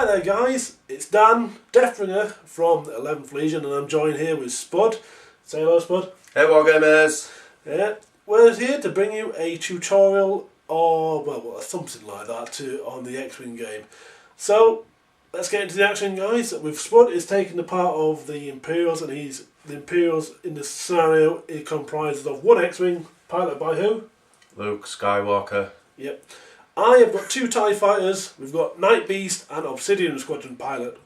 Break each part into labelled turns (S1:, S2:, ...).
S1: Right there guys, it's Dan, Deathbringer from 11th Legion, and I'm joined here with Spud. Say hello Spud.
S2: Hey Wargamers!
S1: Yeah, we're here to bring you a tutorial or, well, something like that on the X-Wing game. So, let's get into the action guys. With Spud is taking the part of the Imperials, and the Imperials in this scenario, it comprises of one X-Wing, piloted by who?
S2: Luke Skywalker.
S1: Yep. I have got two TIE fighters. We've got Night Beast and Obsidian Squadron pilot,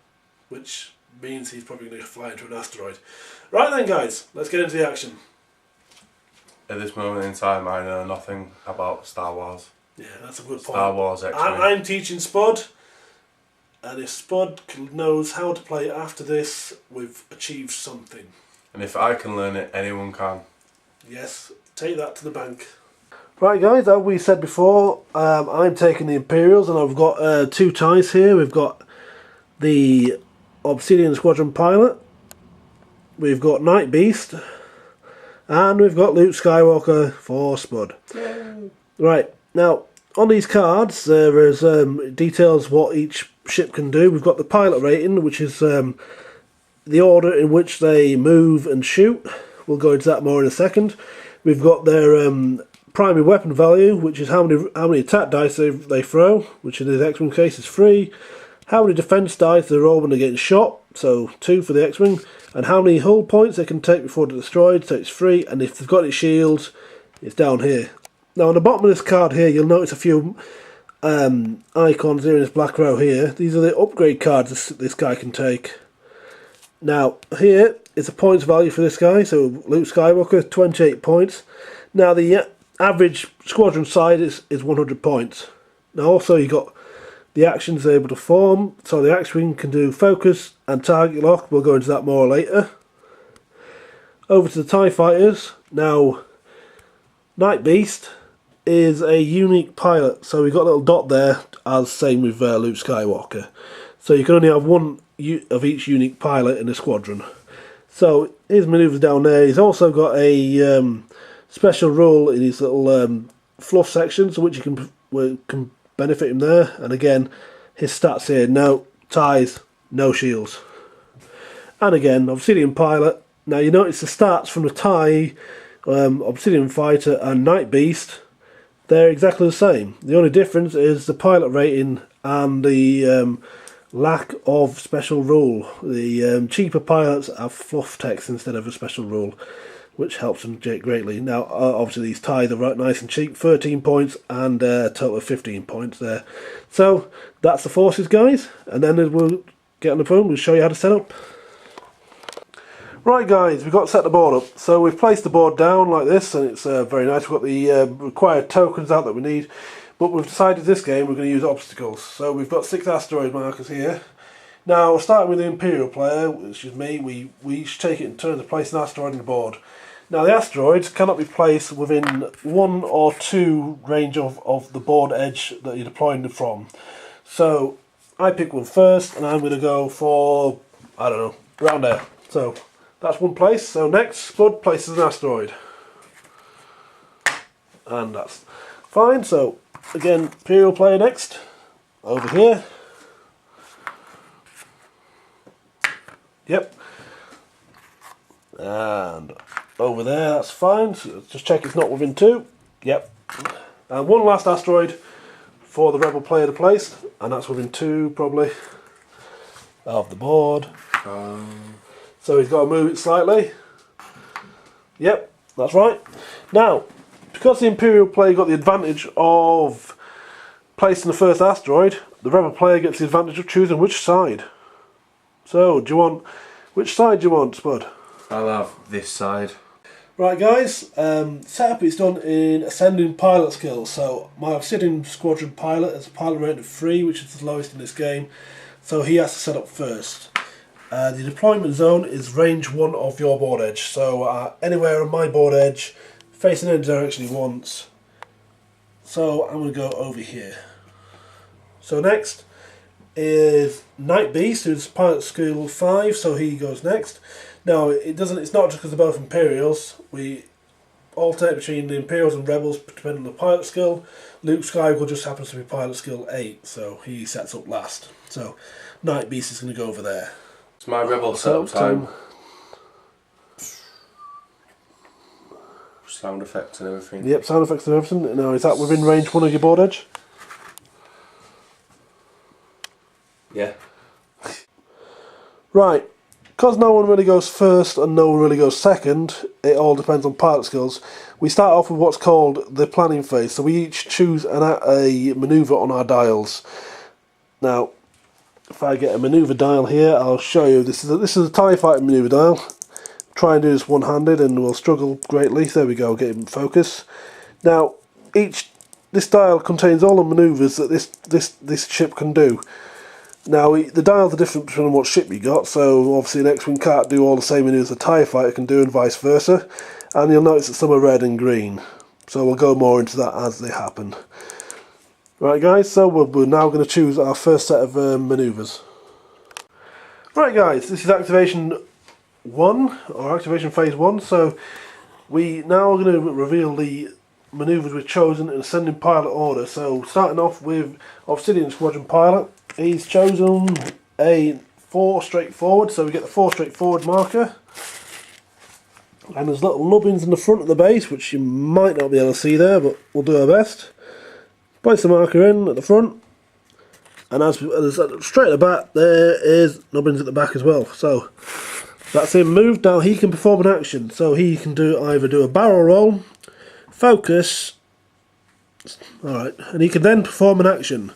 S1: which means he's probably going to fly into an asteroid. Right then guys, let's get into the action.
S2: At this moment in time I know nothing about Star Wars.
S1: Yeah, that's a good point.
S2: Star Wars X-Wing.
S1: I'm teaching Spud, and if Spud knows how to play it after this, we've achieved something.
S2: And if I can learn it, anyone can.
S1: Yes, take that to the bank. Right guys, as we said before, I'm taking the Imperials, and I've got two TIEs here. We've got the Obsidian Squadron pilot, we've got Night Beast, and we've got Luke Skywalker for Spud. Yay. Right, now on these cards there is details what each ship can do. We've got the pilot rating, which is the order in which they move and shoot. We'll go into that more in a second. We've got their primary weapon value, which is how many attack dice they throw, which in the X-Wing case is 3. How many defense dice they roll when they're getting shot, so 2 for the X-Wing. And how many hull points they can take before they're destroyed, so it's 3. And if they've got any shields, it's down here. Now on the bottom of this card here, you'll notice a few icons here in this black row here. These are the upgrade cards this guy can take. Now here is the points value for this guy, so Luke Skywalker, 28 points. Now the average squadron size is 100 points. Now also you got the actions they're able to form, so the X-Wing can do focus and target lock. We'll go into that more later. Over to the TIE fighters. Now Night Beast is a unique pilot, so we've got a little dot there, as same with Luke Skywalker. So you can only have one of each unique pilot in a squadron. So his manoeuvres down there. He's also got a special rule in his little fluff sections, which you can benefit him there. And again, his stats here: no ties, no shields. And again, Obsidian pilot. Now you notice the stats from the TIE, Obsidian fighter and Night Beast. They're exactly the same. The only difference is the pilot rating and the lack of special rule. The cheaper pilots have fluff text instead of a special rule, which helps them greatly. Now obviously these TIEs are right nice and cheap, 13 points and a total of 15 points there. So that's the forces guys, and then we'll get on the phone, we'll show you how to set up. Right guys, we've got to set the board up. So we've placed the board down like this, and it's very nice. We've got the required tokens out that we need, but we've decided this game we're going to use obstacles. So we've got 6 asteroid markers here. Now, starting with the Imperial player, which is me, we each take it in turn to place an asteroid on the board. Now the asteroids cannot be placed within 1 or 2 range of the board edge that you're deploying them from. So I pick one first, and I'm going to go for, I don't know, around there. So that's one place. So next, Spud places an asteroid. And that's fine. So again, Imperial player next, over here. Yep. And over there, that's fine. So just check it's not within 2. Yep. And one last asteroid for the rebel player to place, and that's within 2 probably of the board. So he's got to move it slightly. Yep, that's right. Now, because the Imperial player got the advantage of placing the first asteroid, the rebel player gets the advantage of choosing which side. So, which side do you want, Spud?
S2: I'll have this side.
S1: Right guys, setup is done in ascending pilot skills. So my Obsidian Squadron pilot has a pilot rating of 3, which is the lowest in this game. So he has to set up first. The deployment zone is range 1 of your board edge. So anywhere on my board edge, facing any direction he wants. So I'm going to go over here. So next is Night Beast, who's pilot skill 5, so he goes next. Now it's not just because they're both Imperials. We alternate between the Imperials and Rebels depending on the pilot skill. Luke Skywalker just happens to be pilot skill 8, so he sets up last. So Night Beast is going to go over there.
S2: It's my rebel setup time. Sound effects and everything.
S1: Yep, sound effects and everything. Now, is that within range one of your board edge?
S2: Yeah.
S1: Right. Because no one really goes first and no one really goes second, it all depends on pilot skills. We start off with what's called the planning phase. So we each choose a manoeuvre on our dials. Now, if I get a manoeuvre dial here, I'll show you. This is a TIE fighter manoeuvre dial. Try and do this one-handed and we'll struggle greatly. There we go, get in focus. Now, this dial contains all the manoeuvres that this ship can do. Now, the dials are different depending on what ship you got, so obviously an X-Wing can't do all the same manoeuvres a TIE fighter can do and vice versa. And you'll notice that some are red and green. So we'll go more into that as they happen. Right guys, so we're now going to choose our first set of manoeuvres. Right guys, this is activation 1, or activation phase 1, so we now are going to reveal the manoeuvres we've chosen in ascending pilot order. So starting off with Obsidian Squadron Pilot, he's chosen a 4 straight forward, so we get the 4 straight forward marker. And there's little nubbins in the front of the base, which you might not be able to see there, but we'll do our best. Place the marker in at the front, and as straight at the back, there is nubbins at the back as well. So that's him moved. Now he can perform an action, so he can either do a barrel roll, focus, alright, and he can then perform an action.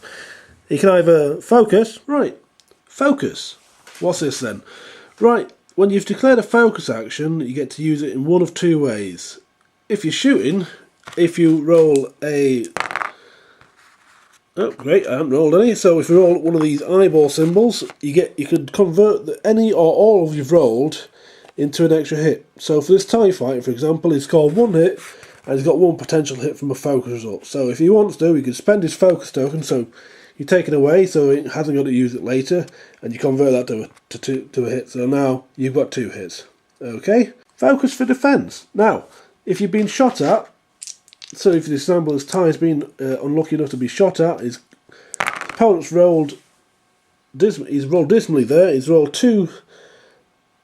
S1: He can either focus, right, focus, what's this then? Right, when you've declared a focus action, you get to use it in one of two ways. If you're shooting, if you roll a... Oh, great, I haven't rolled any. So if you roll one of these eyeball symbols, you could convert any or all of you've rolled into an extra hit. So for this TIE fighter, for example, he's scored 1 hit, and he's got 1 potential hit from a focus result. So if he wants to, he could spend his focus token, so you take it away, so he hasn't got to use it later, and you convert that to a hit. So now you've got 2 hits. Okay? Focus for defence. Now, if you've been shot at, so if the example is Ty's been unlucky enough to be shot at, his opponent's rolled dismally there, he's rolled 2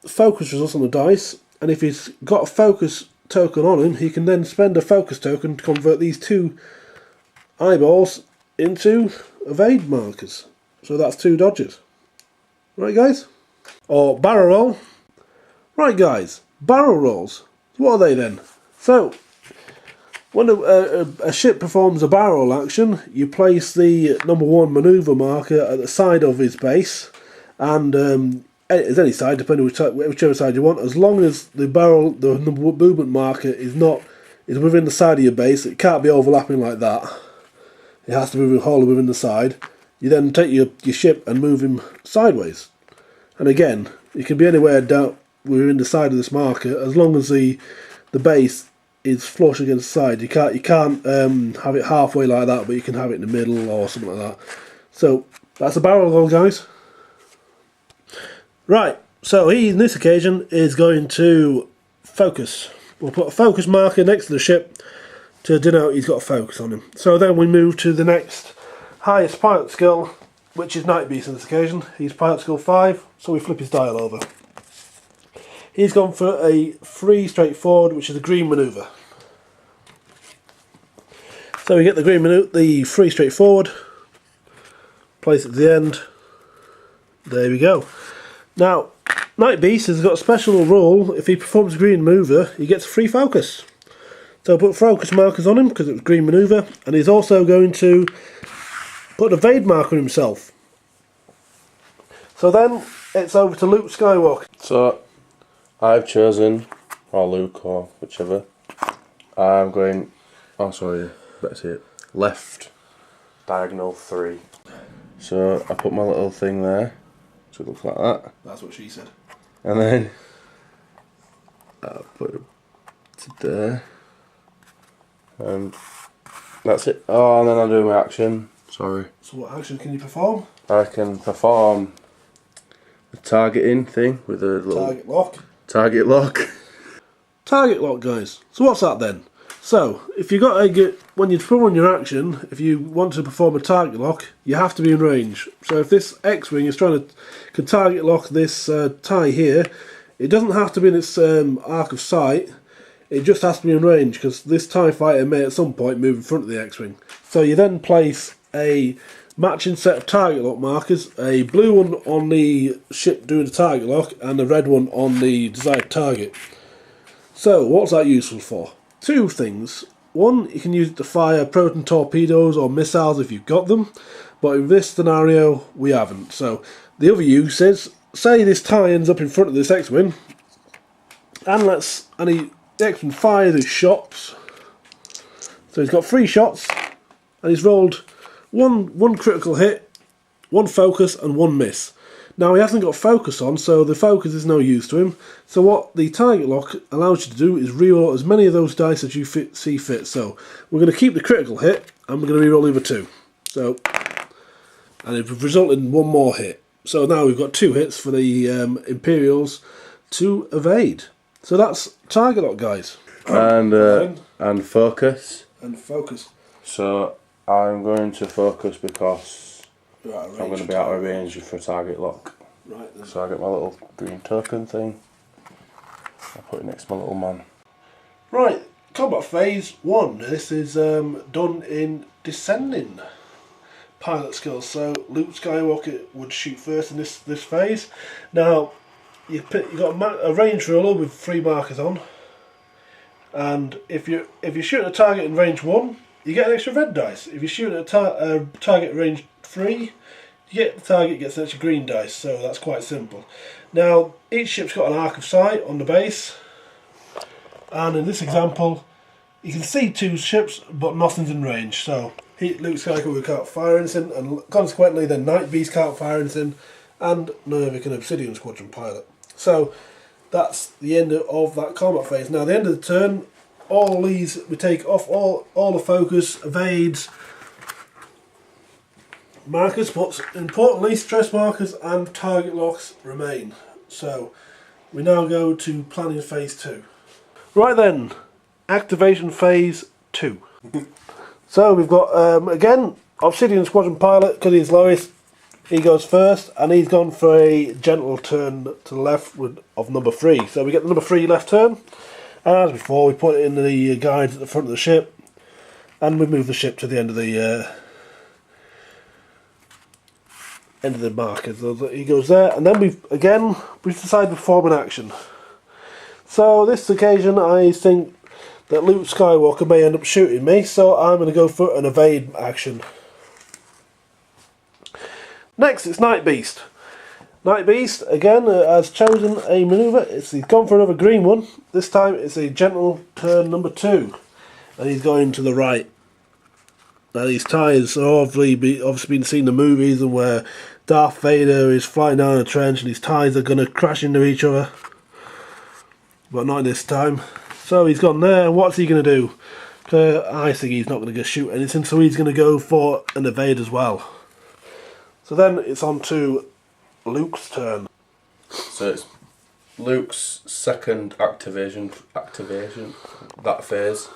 S1: focus results on the dice, and if he's got a focus token on him, he can then spend a focus token to convert these 2 eyeballs into evade markers. So that's 2 dodges. Right guys? Or barrel roll. Right guys, barrel rolls. What are they then? So, when a ship performs a barrel roll action, you place the number 1 manoeuvre marker at the side of his base, and it's any side, depending whichever side you want, as long as the movement marker is within the side of your base. It can't be overlapping like that. It has to be wholly within the side. You then take your ship and move him sideways. And again, it can be anywhere down within the side of this marker, as long as the base is flush against the side. You can't have it halfway like that, but you can have it in the middle or something like that. So that's a barrel roll, guys. Right, so he, in this occasion, is going to focus. We'll put a focus marker next to the ship to denote he's got a focus on him. So then we move to the next highest pilot skill, which is Night Beast on this occasion. He's pilot skill 5, so we flip his dial over. He's gone for a 3 straight forward, which is a green manoeuvre. So we get the green manoeuvre, the 3 straight forward, place it at the end. There we go. Now, Night Beast has got a special rule. If he performs a green manoeuvre, he gets a free focus. So put focus markers on him because it was green manoeuvre, and he's also going to put an evade marker on himself. So then it's over to Luke Skywalker.
S2: So I've chosen, or Luke, or whichever. I'm going, oh sorry, better see it, left diagonal 3. So I put my little thing there, so it looks like that.
S1: That's what she said.
S2: And then I put it to there. And that's it. Oh, and then I'll do my action. Sorry.
S1: So what action can you perform?
S2: I can perform the targeting thing with a little
S1: target lock.
S2: Target lock.
S1: Target lock, guys. So what's that then? So, if you got when you perform your action, if you want to perform a target lock, you have to be in range. So if this X-wing is can target lock this TIE here, it doesn't have to be in its arc of sight. It just has to be in range, because this TIE fighter may at some point move in front of the X-wing. So you then place a matching set of target lock markers, a blue one on the ship doing the target lock, and a red one on the desired target. So what's that useful for? Two things. One, you can use it to fire proton torpedoes or missiles if you've got them, but in this scenario we haven't. So the other use is, say this TIE ends up in front of this X-wing, and the X-wing fires his shots. So he's got 3 shots, and he's rolled one critical hit, 1 focus, and 1 miss. Now he hasn't got focus on, so the focus is no use to him. So what the target lock allows you to do is reroll as many of those dice as you see fit. So we're going to keep the critical hit, and we're going to reroll the other 2. So, and it would result in 1 more hit. So now we've got 2 hits for the Imperials to evade. So that's target lock, guys.
S2: And focus.
S1: And focus.
S2: So I'm going to focus because I'm going to be out of range for target lock.
S1: Right then.
S2: So I get my little green token thing. I'll put it next to my little man.
S1: Right, combat phase 1. This is done in descending pilot skills. So Luke Skywalker would shoot first in this phase. Now you've got a range ruler with 3 markers on, and if you shoot a target in range 1, you get an extra red dice. If you shoot a target range 3, the target gets an extra green dice, so that's quite simple. Now, each ship's got an arc of sight on the base, and in this example, you can see 2 ships, but nothing's in range. So, Luke Skywalker can't fire anything, and consequently, then Night Beast can't fire anything, and neither can Obsidian Squadron pilot. So, that's the end of that combat phase. Now, at the end of the turn, all these, we take off all the focus, evades, markers, but importantly stress markers and target locks remain. So we now go to planning phase 2. Right then, activation phase 2. So we've got again Obsidian Squadron pilot, because he's lowest, he goes first, and he's gone for a gentle turn to the left of number 3. So we get the number 3 left turn, and as before we put it in the guides at the front of the ship, and we move the ship to the end of the marker. So he goes there, and then we've decided to perform an action. So this occasion I think that Luke Skywalker may end up shooting me, so I'm going to go for an evade action. Next it's Night Beast. Night Beast again has chosen a manoeuvre. He's gone for another green one. This time it's a gentle turn number 2, and he's going to the right. Now these ties are obviously been seen in the movies, and where Darth Vader is flying down a trench and his ties are going to crash into each other. But not this time. So he's gone there, and what's he going to do? I think he's not going to go shoot anything, so he's going to go for an evade as well. So then it's on to Luke's turn.
S2: So it's Luke's second activation, that phase.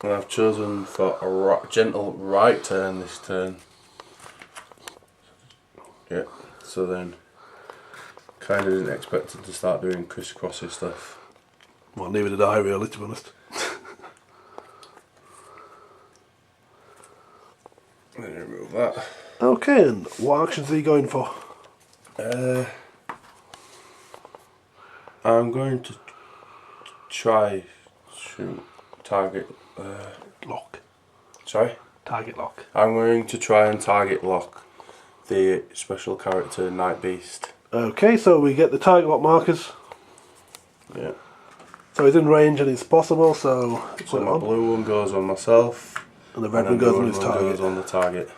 S2: And I've chosen for a gentle right turn this turn. Yeah, so then kind of didn't expect it to start doing crisscrossy stuff.
S1: Well, neither did I really, to be honest.
S2: Let me remove that.
S1: Okay, and what actions are you going for?
S2: I'm going to try shoot target
S1: Lock.
S2: Sorry?
S1: Target lock.
S2: I'm going to try and target lock the special character Night Beast.
S1: Okay, so we get the target lock markers.
S2: Yeah.
S1: So he's in range and it's possible, so
S2: So my blue one goes on myself,
S1: and the red one goes on his target.
S2: Goes on the target.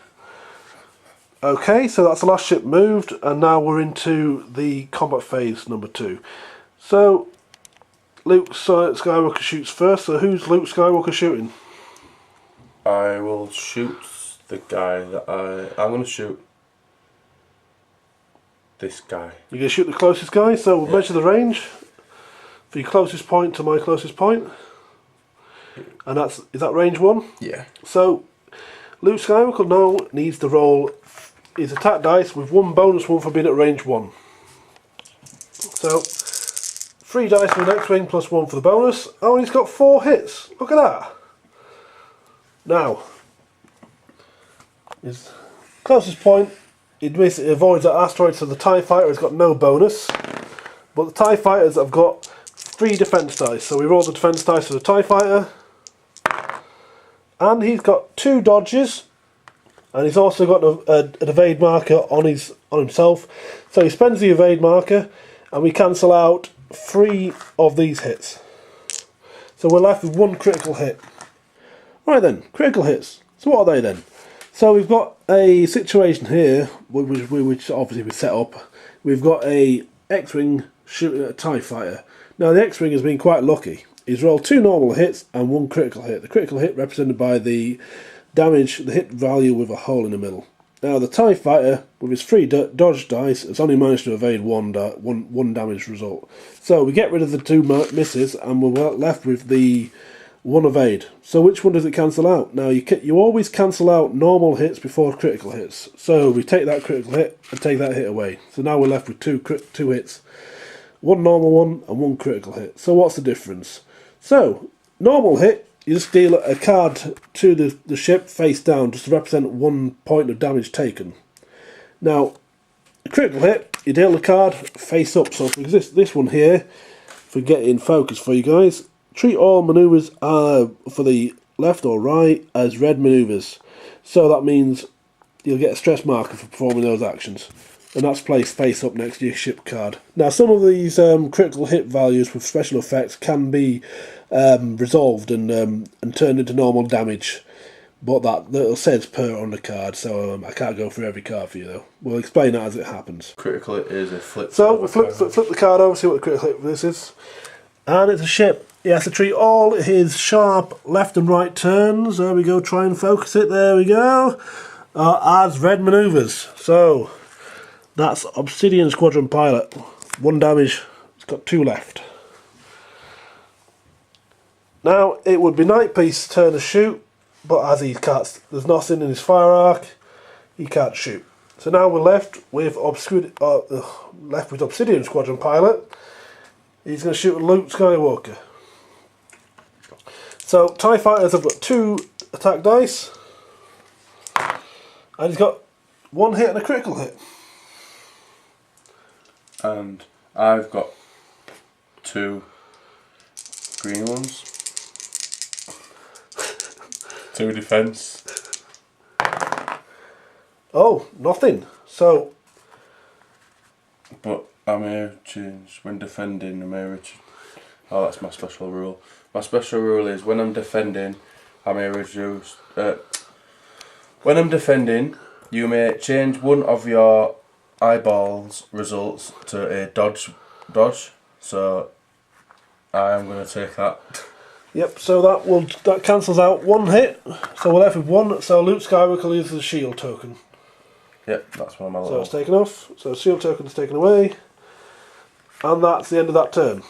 S1: Okay, so that's the last ship moved, and now we're into the combat phase number 2. So Luke Skywalker shoots first. So who's Luke Skywalker shooting?
S2: I will shoot the guy that I'm going to shoot this guy.
S1: You're going to shoot the closest guy. So we'll measure the range. for your closest point to my closest point. And is that range 1?
S2: Yeah.
S1: So Luke Skywalker now needs to roll his attack dice with 1 bonus 1 for being at range 1. So 3 dice for the X-Wing plus 1 for the bonus. Oh, and he's got 4 hits. Look at that. Now, his closest point, he basically avoids that asteroid, so the TIE Fighter has got no bonus. But the TIE Fighters have got 3 defense dice. So we roll the defense dice for the TIE Fighter. And he's got 2 dodges. And he's also got an evade marker on himself. So he spends the evade marker, and we cancel out 3 of these hits. So we're left with 1 critical hit. Right then, critical hits. So what are they then? So we've got a situation here, which obviously we set up. We've got a X-Wing shooting at a TIE Fighter. Now the X-Wing has been quite lucky. He's rolled 2 normal hits and 1 critical hit. The critical hit represented by the damage, the hit value with a hole in the middle. Now the TIE Fighter, with his 3 dodge dice, has only managed to evade one damage result. So we get rid of the 2 misses, and we're left with the 1 evade. So which one does it cancel out? Now you always cancel out normal hits before critical hits. So we take that critical hit and take that hit away. So now we're left with 2 hits. 1 normal one and 1 critical hit. So what's the difference? So, normal hit, you just deal a card to the ship face down just to represent 1 point of damage taken. Now, a critical hit, you deal the card face up. So for this one here, if we get in focus for you guys, treat all manoeuvres for the left or right as red manoeuvres. So that means you'll get a stress marker for performing those actions. And that's placed face up next to your ship card. Now some of these critical hit values with special effects can be resolved and turned into normal damage. But that says per on the card, so I can't go through every card for you though. We'll explain that as it happens.
S2: Critical hit is a flip.
S1: So we'll flip the card over, see what the critical hit for this is. And it's a ship. He has to treat all his sharp left and right turns. There we go, try and focus it, there we go. As red manoeuvres. So that's Obsidian Squadron Pilot. 1 damage, it's got 2 left. Now, it would be Nightpiece's turn to shoot, but as he can't, there's nothing in his fire arc, he can't shoot. So now we're left with Obsidian Squadron Pilot. He's going to shoot at Luke Skywalker. So, TIE Fighters have got 2 attack dice, and he's got 1 hit and a critical hit.
S2: And I've got 2 green ones. 2 defence.
S1: Oh, nothing. So.
S2: But I may change when defending. Oh, that's my special rule. My special rule is when I'm defending, I may reduce. When I'm defending, you may change one of your eyeballs results to a dodge. So I am going to take that.
S1: Yep. So that cancels out 1 hit. So we're left with 1. So Luke Skywalker loses the shield token.
S2: Yep, that's one of my
S1: So it's taken off. So shield token is taken away, and that's the end of that turn.